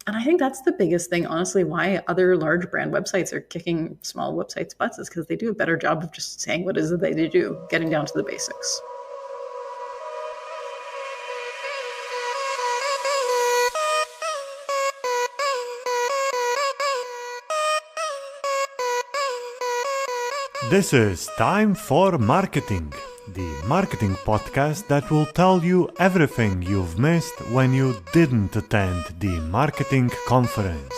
And I think that's the biggest thing, honestly, why other large brand websites are kicking small websites' butts is because they do a better job of just saying what it is that they do, getting down to the basics. This is Time for Marketing, the marketing podcast that will tell you everything you've missed when you didn't attend the marketing conference.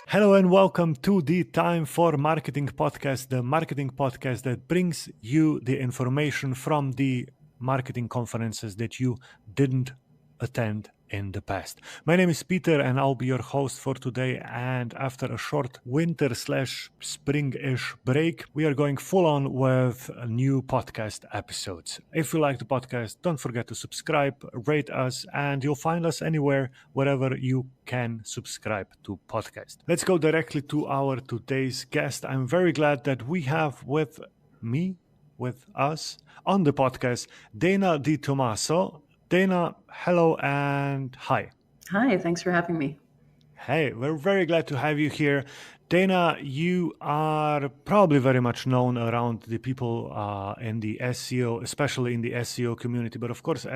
Hello and welcome to the Time for Marketing podcast, the marketing podcast that brings you the information from the marketing conferences that you didn't attend in the past. My name is Peter and I'll be your host for today, and after a short winter/spring-ish break, we are going full on with new podcast episodes. If you like the podcast, don't forget to subscribe, rate us, and you'll find us anywhere wherever you can subscribe to podcast. Let's go directly to our today's guest. I'm very glad that we have with us on the podcast, Dana DiTomaso. Dana, hello and hi. Hi, thanks for having me. Hey, we're very glad to have you here. Dana, you are probably very much known around the people in the SEO, especially in the SEO community, but of course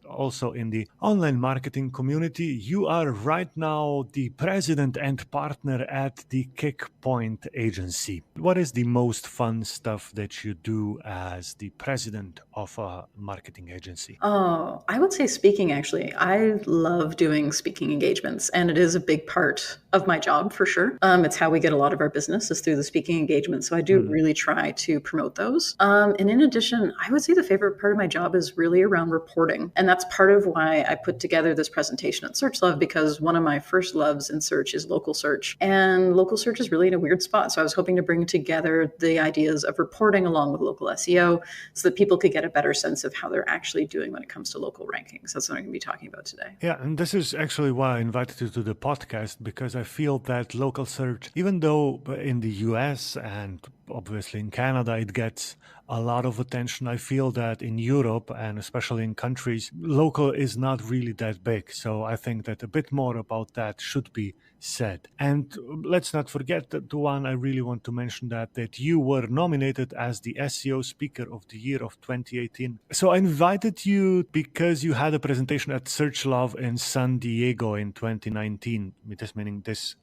also in the online marketing community. You are right now the president and partner at the Kickpoint agency. What is the most fun stuff that you do as the president of a marketing agency? Oh, I would say speaking, actually. I love doing speaking engagements, and it is a big part of my job for sure. It's how we get a lot of our business is through the speaking engagements. So I do really try to promote those. And in addition, I would say the favorite part of my job is really around reporting. And that's part of why I put together this presentation at SearchLove, because one of my first loves in search is local search. And local search is really in a weird spot. So I was hoping to bring together the ideas of reporting along with local SEO so that people could get a better sense of how they're actually doing when it comes to local rankings. That's what I'm going to be talking about today. Yeah, and this is actually why I invited you to the podcast, because I feel that local search, even though in the US and obviously in Canada it gets a lot of attention, I feel that in Europe and especially in countries, local is not really that big. So I think that a bit more about that should be said. And let's not forget that the one I really want to mention that you were nominated as the SEO Speaker of the Year of 2018. So I invited you because you had a presentation at SearchLove in San Diego in 2019, this meaning this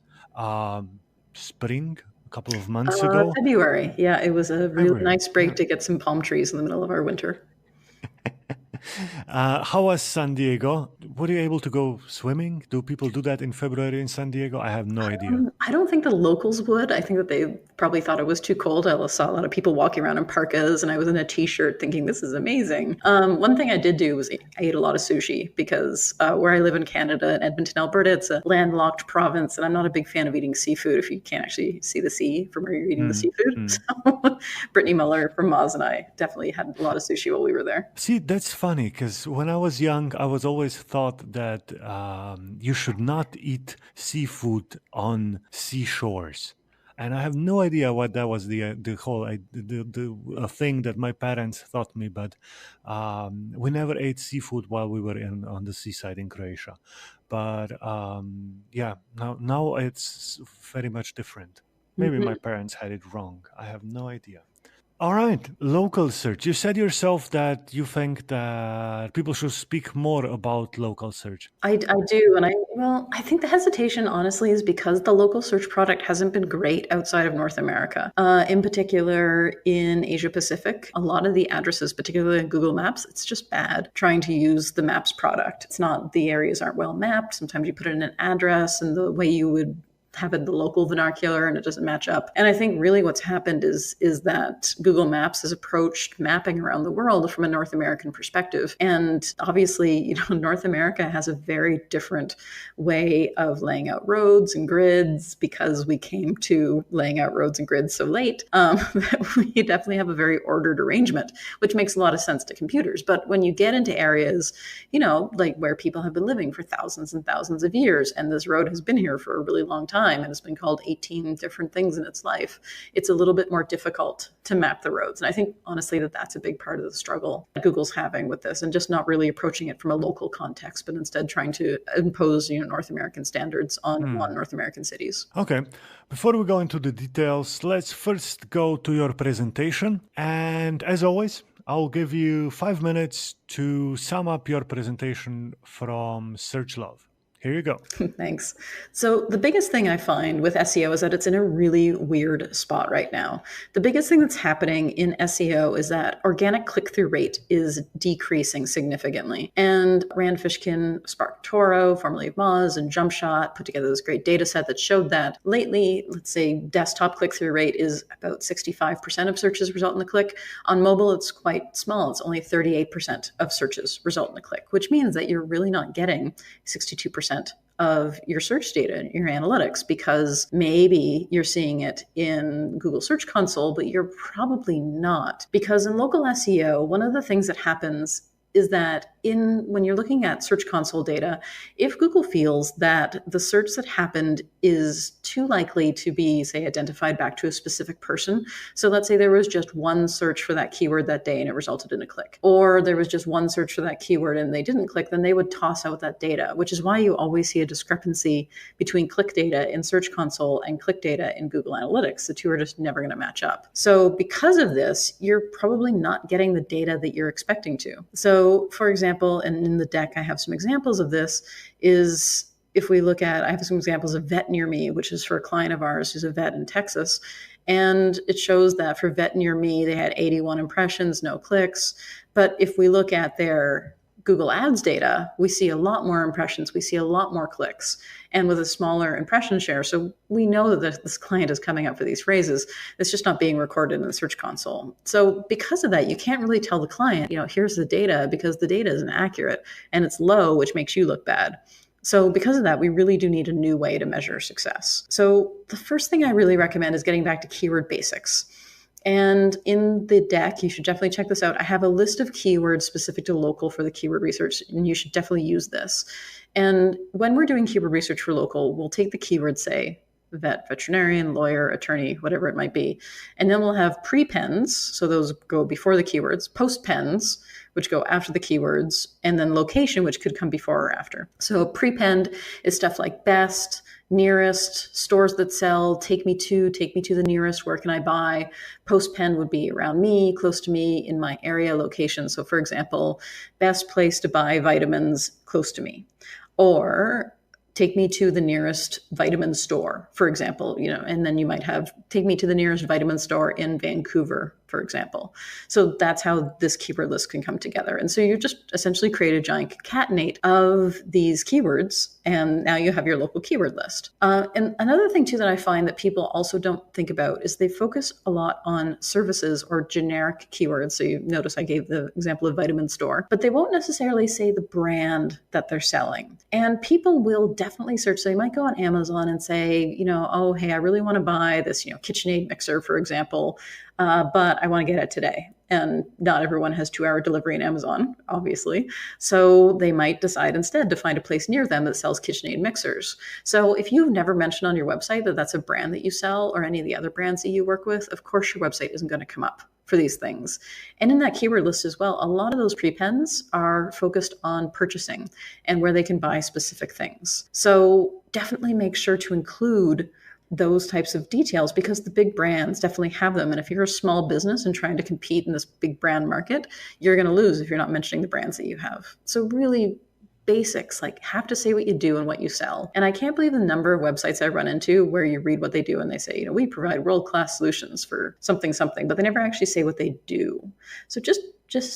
spring, a couple of months ago. February. Yeah, it was a really nice break to get some palm trees in the middle of our winter. How was San Diego? Were you able to go swimming? Do people do that in February in San Diego? I have no idea. I don't think the locals would. I think that they probably thought it was too cold. I saw a lot of people walking around in parkas, and I was in a t-shirt thinking, this is amazing. One thing I did do was I ate a lot of sushi because where I live in Canada, in Edmonton, Alberta, it's a landlocked province, and I'm not a big fan of eating seafood if you can't actually see the sea from where you're eating the seafood. So Brittany Muller from Moz and I definitely had a lot of sushi while we were there. See, that's funny, because when I was young, I was always thought that you should not eat seafood on seashores. And I have no idea what that was the whole thing that my parents taught me. But we never ate seafood while we were on the seaside in Croatia. But now it's very much different. Maybe my parents had it wrong. I have no idea. All right, local search. You said yourself that you think that people should speak more about local search. I do. And I think the hesitation, honestly, is because the local search product hasn't been great outside of North America. In particular, in Asia Pacific, a lot of the addresses, particularly in Google Maps, it's just bad trying to use the Maps product. It's not, the areas aren't well mapped. Sometimes you put in an address and the way you would have it the local vernacular and it doesn't match up. And I think really what's happened is that Google Maps has approached mapping around the world from a North American perspective. And obviously, North America has a very different way of laying out roads and grids because we came to laying out roads and grids so late. We definitely have a very ordered arrangement, which makes a lot of sense to computers. But when you get into areas, like where people have been living for thousands and thousands of years, and this road has been here for a really long time, time and it's been called 18 different things in its life, it's a little bit more difficult to map the roads. And I think honestly that's a big part of the struggle that Google's having with this, and just not really approaching it from a local context, but instead trying to impose North American standards on North American cities. Okay. Before we go into the details, let's first go to your presentation. And as always, I'll give you 5 minutes to sum up your presentation from SearchLove. Here you go. Thanks. So the biggest thing I find with SEO is that it's in a really weird spot right now. The biggest thing that's happening in SEO is that organic click-through rate is decreasing significantly. And Rand Fishkin, SparkToro, formerly of Moz, and JumpShot put together this great data set that showed that lately, let's say desktop click-through rate is about 65% of searches result in a click. On mobile, it's quite small. It's only 38% of searches result in a click, which means that you're really not getting 62% of your search data, your analytics, because maybe you're seeing it in Google Search Console, but you're probably not. Because in local SEO, one of the things that happens is that when you're looking at Search Console data, if Google feels that the search that happened is too likely to be, say, identified back to a specific person. So let's say there was just one search for that keyword that day and it resulted in a click. Or there was just one search for that keyword and they didn't click, then they would toss out that data, which is why you always see a discrepancy between click data in Search Console and click data in Google Analytics. The two are just never going to match up. So because of this, you're probably not getting the data that you're expecting to. So for example, and in the deck I have some examples of this, is if we look at, I have some examples of Vet Near Me, which is for a client of ours who's a vet in Texas. And it shows that for Vet Near Me, they had 81 impressions, no clicks. But if we look at their Google Ads data, we see a lot more impressions, we see a lot more clicks, and with a smaller impression share. So we know that this client is coming up for these phrases. It's just not being recorded in the Search Console. So because of that, you can't really tell the client, here's the data, because the data isn't accurate and it's low, which makes you look bad. So because of that, we really do need a new way to measure success. So the first thing I really recommend is getting back to keyword basics. And in the deck, you should definitely check this out. I have a list of keywords specific to local for the keyword research, and you should definitely use this. And when we're doing keyword research for local, we'll take the keyword, say, vet, veterinarian, lawyer, attorney, whatever it might be. And then we'll have prepends, so those go before the keywords, postpends, which go after the keywords, and then location, which could come before or after. So prepend is stuff like best, nearest, stores that sell, take me to the nearest, where can I buy? Postpend would be around me, close to me, in my area location. So for example, best place to buy vitamins close to me. Or take me to the nearest vitamin store, for example, and then you might have take me to the nearest vitamin store in Vancouver, for example. So that's how this keyword list can come together. And so you just essentially create a giant concatenate of these keywords, and now you have your local keyword list. And another thing too that I find that people also don't think about is they focus a lot on services or generic keywords. So you notice I gave the example of vitamin store, but they won't necessarily say the brand that they're selling. And people will definitely search. They might go on Amazon and say, oh, hey, I really want to buy this, KitchenAid mixer, for example, but I want to get it today. And not everyone has 2-hour delivery in Amazon, obviously. So they might decide instead to find a place near them that sells KitchenAid mixers. So if you've never mentioned on your website that that's a brand that you sell or any of the other brands that you work with, of course your website isn't going to come up for these things. And in that keyword list as well, a lot of those prepends are focused on purchasing and where they can buy specific things. So definitely make sure to include those types of details, because the big brands definitely have them. And if you're a small business and trying to compete in this big brand market, you're going to lose if you're not mentioning the brands that you have. So really basics, like have to say what you do and what you sell. And I can't believe the number of websites I run into where you read what they do and they say, we provide world-class solutions for something, but they never actually say what they do. So just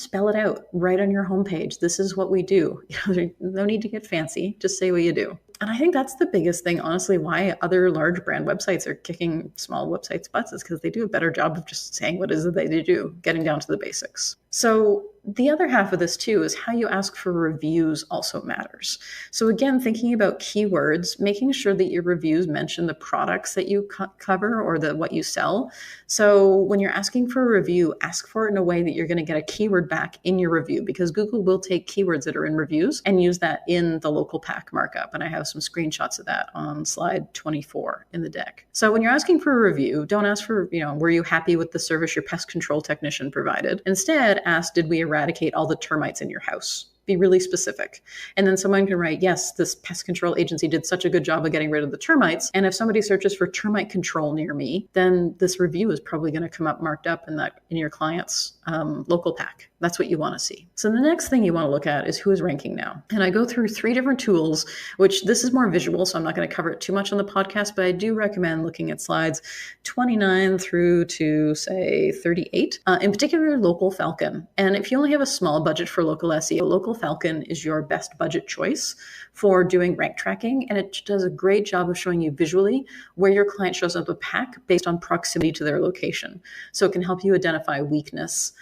spell it out right on your homepage. This is what we do. There's no need to get fancy. Just say what you do. And I think that's the biggest thing, honestly, why other large brand websites are kicking small websites' butts, is because they do a better job of just saying what it is that they do, getting down to the basics. So the other half of this too is how you ask for reviews also matters. So again, thinking about keywords, making sure that your reviews mention the products that you cover or what you sell. So when you're asking for a review, ask for it in a way that you're going to get a keyword back in your review, because Google will take keywords that are in reviews and use that in the local pack markup. And I have some screenshots of that on slide 24 in the deck. So when you're asking for a review, don't ask for, were you happy with the service your pest control technician provided? Instead, ask, did we eradicate all the termites in your house? Be really specific. And then someone can write, yes, this pest control agency did such a good job of getting rid of the termites. And if somebody searches for termite control near me, then this review is probably going to come up marked up in your client's local pack. That's what you want to see. So the next thing you want to look at is who is ranking now. And I go through 3 different tools, which this is more visual, so I'm not going to cover it too much on the podcast, but I do recommend looking at slides 29 through to, say, 38, in particular, LocalFalcon. And if you only have a small budget for local SEO, LocalFalcon is your best budget choice for doing rank tracking, and it does a great job of showing you visually where your client shows up a pack based on proximity to their location. So it can help you identify weakness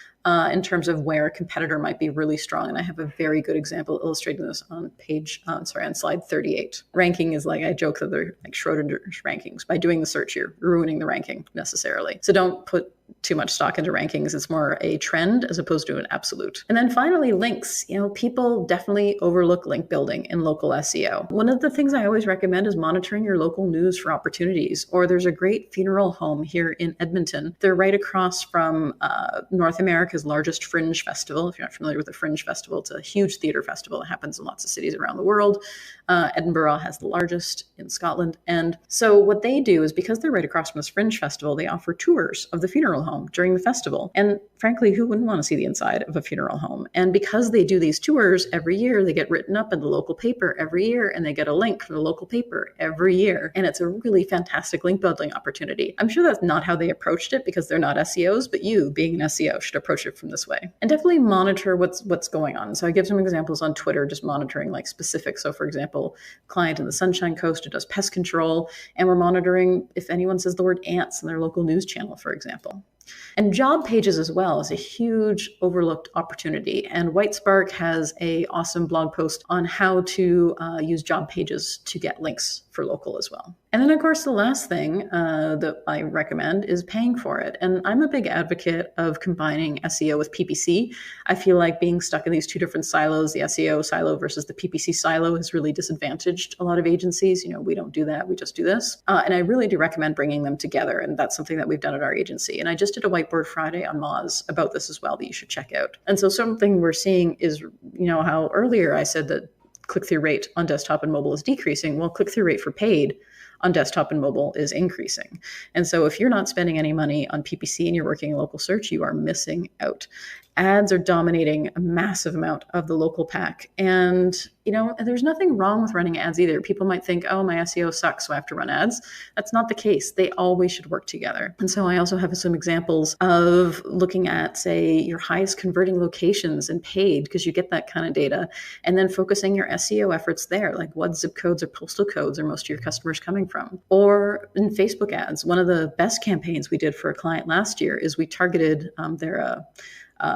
in terms of where a competitor might be really strong. And I have a very good example illustrating this on slide 38. Ranking is like, I joke that they're like Schrodinger's rankings. By doing the search, you're ruining the ranking necessarily. So don't put too much stock into rankings. It's more a trend as opposed to an absolute. And then finally, links. People definitely overlook link building in local SEO. One of the things I always recommend is monitoring your local news for opportunities. Or there's a great funeral home here in Edmonton. They're right across from North America's largest fringe festival. If you're not familiar with the Fringe Festival, it's a huge theater festival that happens in lots of cities around the world. Edinburgh has the largest in Scotland. And so what they do is, because they're right across from this Fringe Festival, they offer tours of the funeral home during the festival. And frankly, who wouldn't want to see the inside of a funeral home? And because they do these tours every year, they get written up in the local paper every year, and they get a link from the local paper every year. And it's a really fantastic link building opportunity. I'm sure that's not how they approached it because they're not SEOs, but you, being an SEO, should approach it from this way. And definitely monitor what's going on. So I give some examples on Twitter, just monitoring like specifics. So for example, client in the Sunshine Coast who does pest control, and we're monitoring if anyone says the word ants in their local news channel, for example. And job pages as well is a huge overlooked opportunity. And Whitespark has an awesome blog post on how to use job pages to get links for local as well. And then, of course, the last thing that I recommend is paying for it. And I'm a big advocate of combining SEO with PPC. I feel like being stuck in these 2 different silos, the SEO silo versus the PPC silo, has really disadvantaged a lot of agencies. We don't do that. We just do this. And I really do recommend bringing them together. And that's something that we've done at our agency. And I just did a Whiteboard Friday on Moz about this as well that you should check out. And so something we're seeing is, how earlier I said that click-through rate on desktop and mobile is decreasing. Well, click-through rate for paid on desktop and mobile is increasing. And so if you're not spending any money on PPC and you're working in local search, you are missing out. Ads are dominating a massive amount of the local pack. And, there's nothing wrong with running ads either. People might think, oh, my SEO sucks, so I have to run ads. That's not the case. They always should work together. And so I also have some examples of looking at, say, your highest converting locations and paid, because you get that kind of data, and then focusing your SEO efforts there, like what zip codes or postal codes are most of your customers coming from. Or in Facebook ads, one of the best campaigns we did for a client last year is we targeted their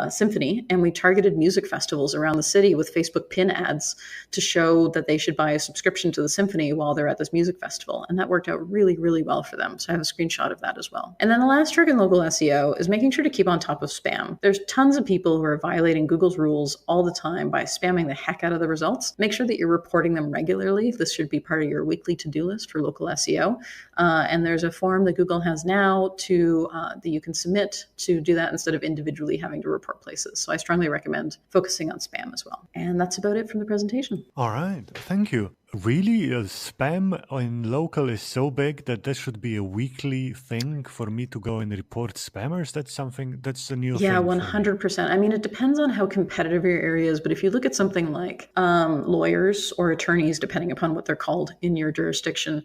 symphony, and we targeted music festivals around the city with Facebook pin ads to show that they should buy a subscription to the symphony while they're at this music festival. And that worked out really, really well for them. So I have a screenshot of that as well. And then the last trick in local SEO is making sure to keep on top of spam. There's tons of people who are violating Google's rules all the time by spamming the heck out of the results. Make sure that you're reporting them regularly. This should be part of your weekly to-do list for local SEO. And there's a form that Google has now that you can submit to do that instead of individually having to report places. So I strongly recommend focusing on spam as well. And that's about it from the presentation. All right. Thank you. Really, spam in local is so big that this should be a weekly thing for me to go and report spammers. That's a new thing. Yeah, 100%. I mean, it depends on how competitive your area is, but if you look at something like lawyers or attorneys, depending upon what they're called in your jurisdiction,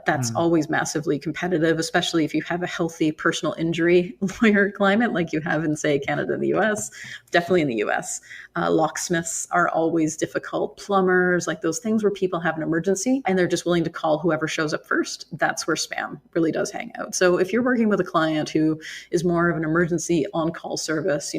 that's always massively competitive, especially if you have a healthy personal injury lawyer climate like you have in, say, Canada and the US, definitely in the US. Locksmiths are always difficult. Plumbers, like those things where people people have an emergency and they're just willing to call whoever shows up first, that's where spam really does hang out. So if you're working with a client who is more of an emergency on-call service,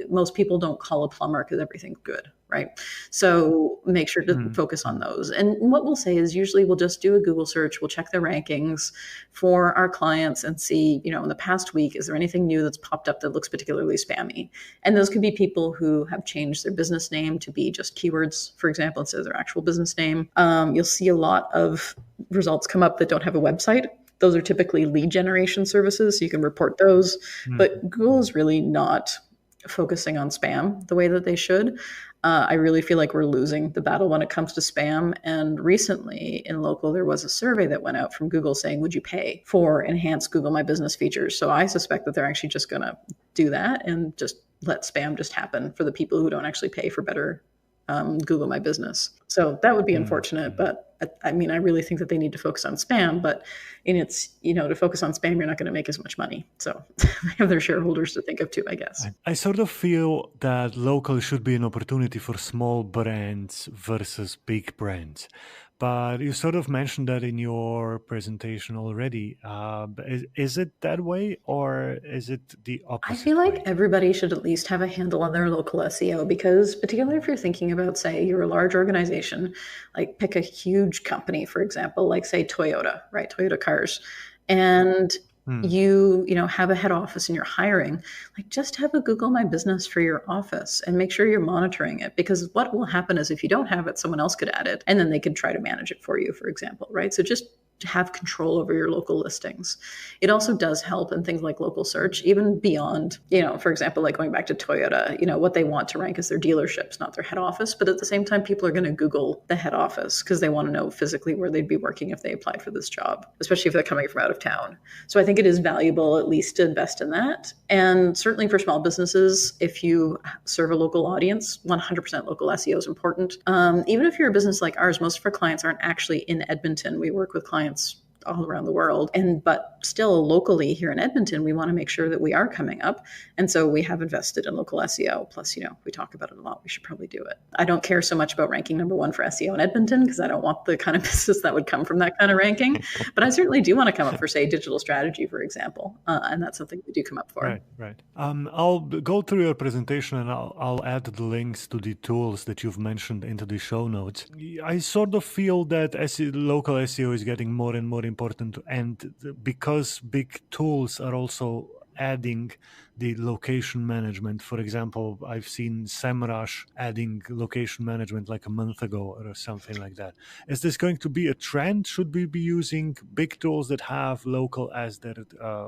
most people don't call a plumber because everything's good, right? So make sure to focus on those. And what we'll say is usually we'll just do a Google search, we'll check the rankings for our clients and see, in the past week, is there anything new that's popped up that looks particularly spammy? And those could be people who have changed their business name to be just keywords, for example, instead of their actual business name. You'll see a lot of results come up that don't have a website. Those are typically lead generation services, so you can report those. But Google is really not focusing on spam the way that they should. I really feel like we're losing the battle when it comes to spam. And recently in local, there was a survey that went out from Google saying, would you pay for enhanced Google My Business features? So I suspect that they're actually just going to do that and just let spam just happen for the people who don't actually pay for better Google My Business. So that would be unfortunate, but I really think that they need to focus on spam, but to focus on spam, you're not going to make as much money. So they have their shareholders to think of too, I guess. I sort of feel that local should be an opportunity for small brands versus big brands. But you sort of mentioned that in your presentation already. Is it that way, or is it the opposite? I feel like everybody should at least have a handle on their local SEO, because particularly if you're thinking about, say, you're a large organization, like pick a huge company, for example, like say Toyota, right? Toyota cars. And you have a head office and you're hiring, like just have a Google My Business for your office and make sure you're monitoring it, because what will happen is if you don't have it, someone else could add it and then they could try to manage it for you, for example, right? So just have control over your local listings. It also does help in things like local search, even beyond, for example, like going back to Toyota, what they want to rank is their dealerships, not their head office. But at the same time, people are going to Google the head office because they want to know physically where they'd be working if they applied for this job, especially if they're coming from out of town. So I think it is valuable at least to invest in that. And certainly for small businesses, if you serve a local audience, 100% local SEO is important. Even if you're a business like ours, most of our clients aren't actually in Edmonton. We work with clients all around the world, but still locally here in Edmonton, we want to make sure that we are coming up. And so we have invested in local SEO. Plus, we talk about it a lot. We should probably do it. I don't care so much about ranking number one for SEO in Edmonton because I don't want the kind of business that would come from that kind of ranking. But I certainly do want to come up for, say, digital strategy, for example. And that's something we do come up for. Right. I'll go through your presentation and I'll add the links to the tools that you've mentioned into the show notes. I sort of feel that local SEO is getting more and more important, and because big tools are also adding the location management. For example, I've seen SEMrush adding location management like a month ago or something like that. Is this going to be a trend? Should we be using big tools that have local as their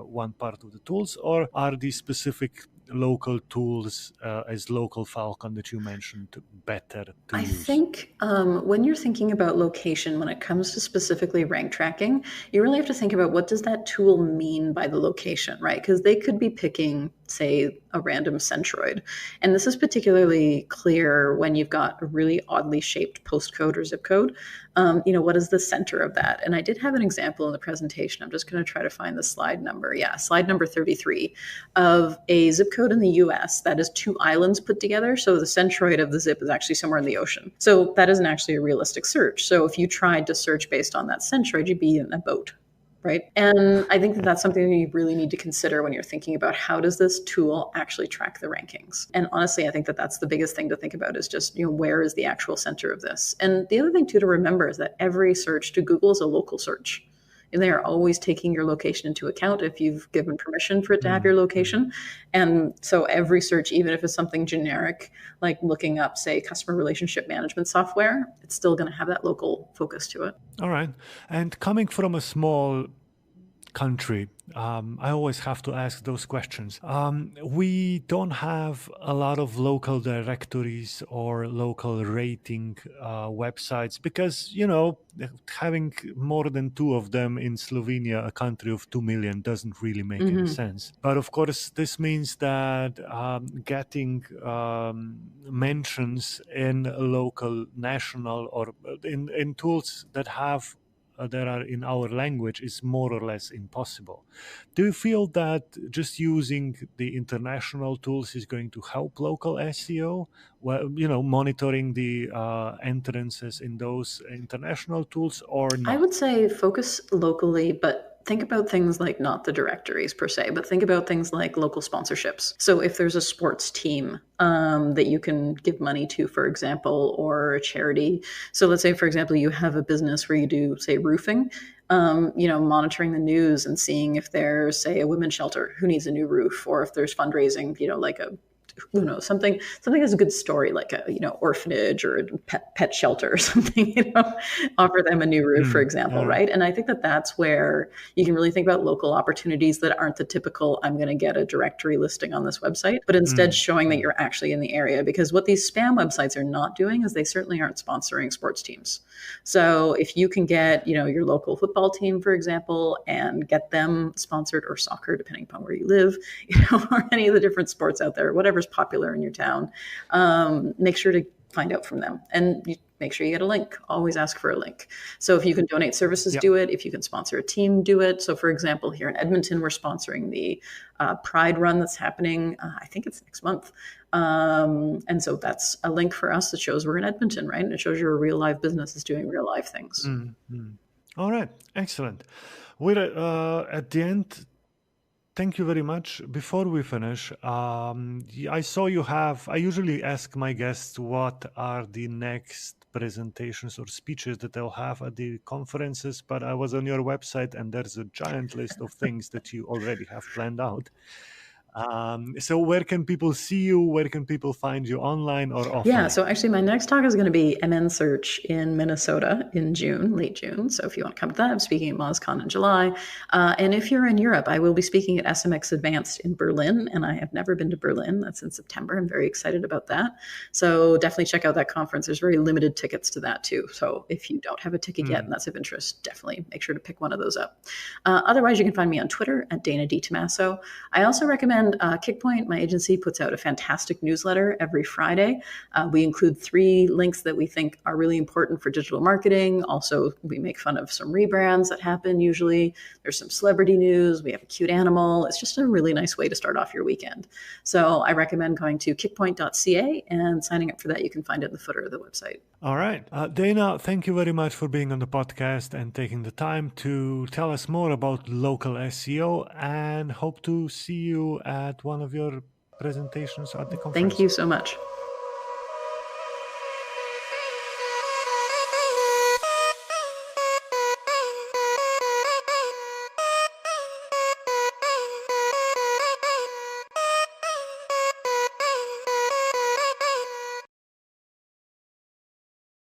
one part of the tools, or are these specific local tools as LocalFalcon that you mentioned better to use? I think when you're thinking about location, when it comes to specifically rank tracking, you really have to think about what does that tool mean by the location, right? Because they could be picking, say, a random centroid. And this is particularly clear when you've got a really oddly shaped postcode or zip code. What is the center of that? And I did have an example in the presentation. I'm just going to try to find the slide number. Yeah, slide number 33 of a zip code in the US that is two islands put together. So the centroid of the zip is actually somewhere in the ocean. So that isn't actually a realistic search. So if you tried to search based on that centroid, you'd be in a boat. Right. And I think that that's something that you really need to consider when you're thinking about how does this tool actually track the rankings. And honestly, I think that that's the biggest thing to think about is just, where is the actual center of this? And the other thing too to remember is that every search to Google is a local search. And they are always taking your location into account if you've given permission for it to have your location. And so every search, even if it's something generic, like looking up, say, customer relationship management software, it's still going to have that local focus to it. All right. And coming from a small country, I always have to ask those questions. We don't have a lot of local directories or local rating websites because, having more than two of them in Slovenia, a country of 2 million, doesn't really make any sense. But of course, this means that getting mentions in local, national, or in tools that have there are in our language is more or less impossible. Do you feel that just using the international tools is going to help local SEO? Well, monitoring the entrances in those international tools or I not? would say focus locally, but think about things like not the directories per se, but think about things like local sponsorships. So if there's a sports team that you can give money to, for example, or a charity. So let's say, for example, you have a business where you do, say, roofing. Monitoring the news and seeing if there's, say, a women's shelter who needs a new roof, or if there's fundraising, like a who knows, something has a good story, like a orphanage or a pet shelter or something, offer them a new roof, for example, All right. right? And I think that that's where you can really think about local opportunities that aren't the typical I'm going to get a directory listing on this website, but instead showing that you're actually in the area. Because what these spam websites are not doing is they certainly aren't sponsoring sports teams. So if you can get your local football team, for example, and get them sponsored, or soccer, depending upon where you live, or any of the different sports out there, whatever's popular in your town, make sure to find out from them, and make sure you get a link. Always ask for a link. So if you can donate services, do it. If you can sponsor a team, do it. So for example, here in Edmonton, we're sponsoring the Pride Run that's happening. I think it's next month. And so that's a link for us that shows we're in Edmonton, right? And it shows you're a real live business is doing real live things. All right. Excellent. We're at the end. Thank you very much. Before we finish, I saw you have, I usually ask my guests what are the next presentations or speeches that they'll have at the conferences, but I was on your website and there's a giant list of things that you already have planned out. So where can people see you? Where can people find you, online or offline? Yeah, so actually my next talk is going to be MN Search in Minnesota in June, late June. So if you want to come to that, I'm speaking at MozCon in July. And if you're in Europe, I will be speaking at SMX Advanced in Berlin, and I have never been to Berlin. That's in September. I'm very excited about that. So definitely check out that conference. There's very limited tickets to that too. So if you don't have a ticket yet and that's of interest, definitely make sure to pick one of those up. Otherwise, you can find me on Twitter at Dana DiTomaso. I also recommend Kickpoint. My agency puts out a fantastic newsletter every Friday. We include 3 links that we think are really important for digital marketing. Also, we make fun of some rebrands that happen usually. There's some celebrity news. We have a cute animal. It's just a really nice way to start off your weekend. So I recommend going to kickpoint.ca and signing up for that. You can find it in the footer of the website. All right. Dana, thank you very much for being on the podcast and taking the time to tell us more about local SEO, and hope to see you at one of your presentations at the conference. Thank you so much.